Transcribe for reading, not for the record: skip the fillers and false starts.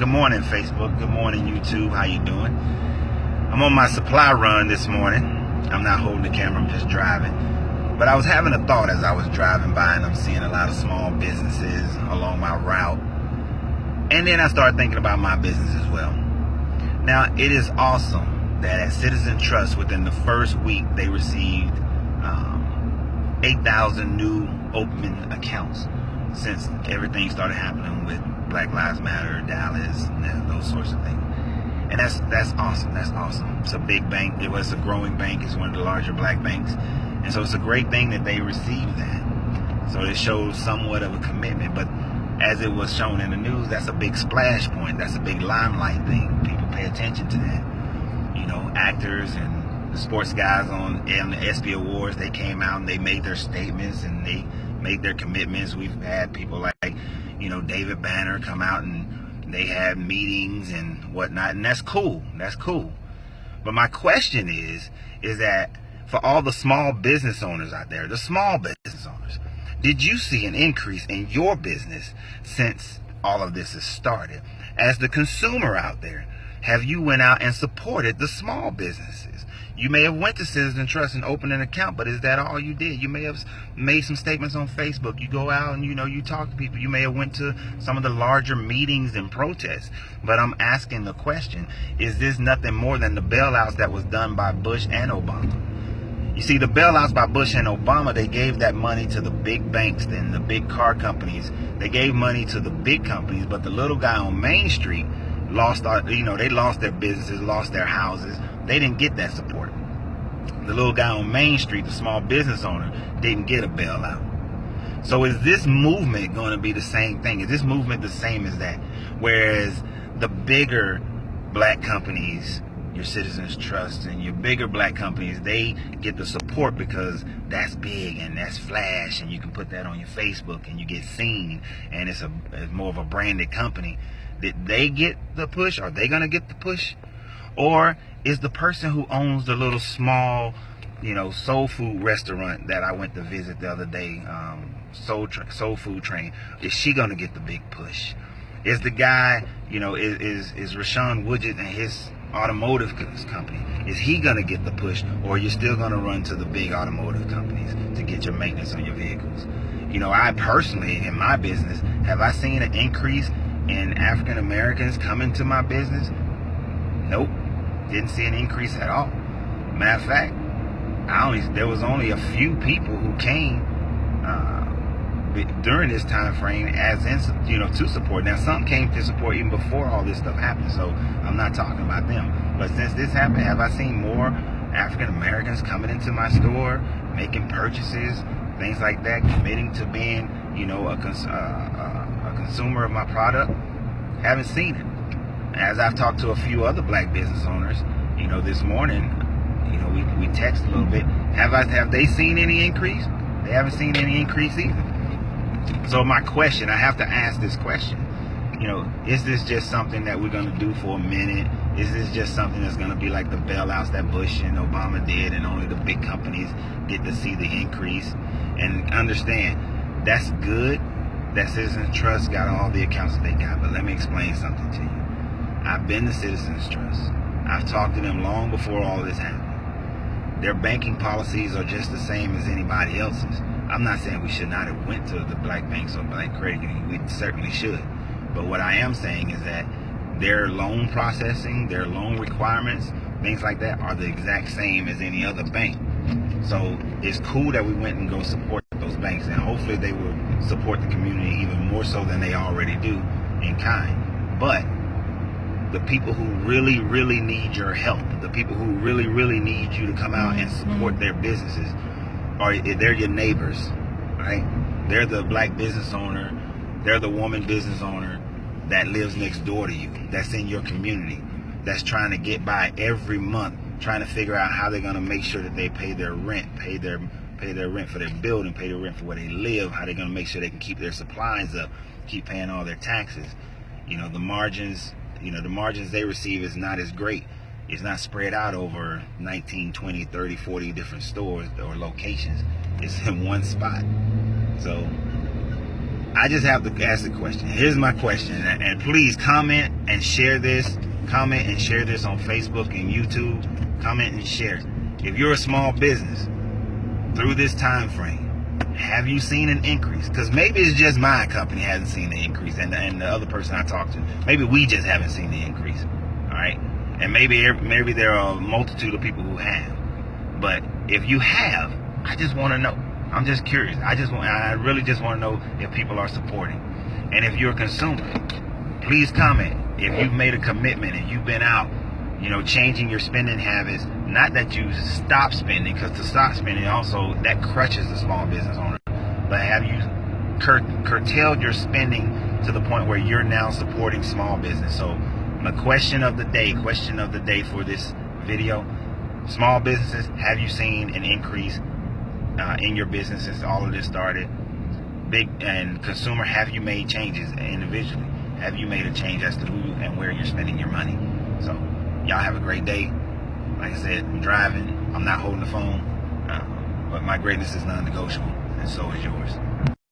Good morning, Facebook. Good morning, YouTube. How you doing? I'm on my supply run this morning. I'm not holding the camera, I'm just driving. But I was having a thought as I was driving by, and I'm seeing a lot of small businesses along my route. And then I started thinking about my business as well. Now, it is awesome that at Citizen Trust, within the first week, they received 8,000 new open accounts since everything started happening with Black Lives Matter, Dallas, and those sorts of things. And that's awesome. That's awesome. It's a big bank. It was a growing bank. It's one of the larger black banks. And so it's a great thing that they received that. So it shows somewhat of a commitment. But as it was shown in the news, that's a big splash point. That's a big limelight thing. People pay attention to that. You know, actors and the sports guys on the ESPY Awards, they came out and they made their statements and they made their commitments. We've had people like, you know, David Banner come out and they had meetings and whatnot, and that's cool. That's cool. But my question is that for all the small business owners out there, the small business owners, did you see an increase in your business since all of this has started? As the consumer out there, have you went out and supported the small businesses? You may have went to Citizen Trust and opened an account, but is that all you did? You may have made some statements on Facebook. You go out and, you know, you talk to people. You may have went to some of the larger meetings and protests. But I'm asking the question, is this nothing more than the bailouts that was done by Bush and Obama? You see, the bailouts by Bush and Obama, they gave that money to the big banks and the big car companies. They gave money to the big companies, but the little guy on Main Street lost, they lost their businesses, lost their houses. They didn't get that support. The little guy on Main Street, the small business owner, didn't get a bailout. So is this movement going to be the same thing? Is this movement the same as that? Whereas the bigger black companies, your Citizens Trust and your bigger black companies, they get the support because that's big and that's flash and you can put that on your Facebook and you get seen and it's more of a branded company. Did they get the push? Are they going to get the push? Or is the person who owns the little small, soul food restaurant that I went to visit the other day, Soul Food Train, is she going to get the big push? Is the guy, is Rashawn Woodget and his automotive company, is he going to get the push? Or are you still going to run to the big automotive companies to get your maintenance on your vehicles? I personally, in my business, have I seen an increase in African Americans coming to my business? Nope. Didn't see an increase at all. Matter of fact, there was only a few people who came during this time frame as to support. Now, some came to support even before all this stuff happened, so I'm not talking about them. But since this happened, have I seen more African Americans coming into my store, making purchases, things like that, committing to being, a consumer of my product? Haven't seen it. As I've talked to a few other black business owners, this morning, we text a little bit. Have they seen any increase? They haven't seen any increase either. So my question, I have to ask this question, is this just something that we're going to do for a minute? Is this just something that's going to be like the bailouts that Bush and Obama did and only the big companies get to see the increase? And understand, that's good that Citizens Trust got all the accounts that they got, but let me explain something to you. I've been to Citizens Trust. I've talked to them long before all this happened. Their banking policies are just the same as anybody else's. I'm not saying we should not have went to the black banks or black credit union. We certainly should. But what I am saying is that their loan processing, their loan requirements, things like that are the exact same as any other bank. So it's cool that we went and go support those banks, and hopefully they will support the community even more so than they already do in kind. But the people who really, really need your help, the people who really, really need you to come out and support their businesses, they're your neighbors, right? They're the black business owner, they're the woman business owner that lives next door to you, that's in your community, that's trying to get by every month, trying to figure out how they're going to make sure that they pay their rent, pay their rent for their building, pay their rent for where they live, how they're going to make sure they can keep their supplies up, keep paying all their taxes. The margins they receive is not as great. It's not spread out over 19, 20, 30, 40 different stores or locations. It's in one spot. So I just have to ask the question. Here's my question, and please comment and share this. Comment and share this on Facebook and YouTube. Comment and share. If you're a small business through this time frame, have you seen an increase? Because maybe it's just my company hasn't seen the increase, and the other person I talked to, maybe we just haven't seen the increase. All right, and maybe there are a multitude of people who have. But if you have, I just want to know. I'm just curious. I really just want to know if people are supporting. And if you're a consumer, please comment. If you've made a commitment and you've been out, changing your spending habits. Not that you stop spending, because to stop spending also, that crutches the small business owner. But have you curtailed your spending to the point where you're now supporting small business? So the question of the day for this video: small businesses, have you seen an increase in your business since all of this started? Big and consumer, have you made changes individually? Have you made a change as to who and where you're spending your money? So y'all have a great day. Like I said, I'm driving. I'm not holding the phone. But my greatness is non-negotiable, and so is yours.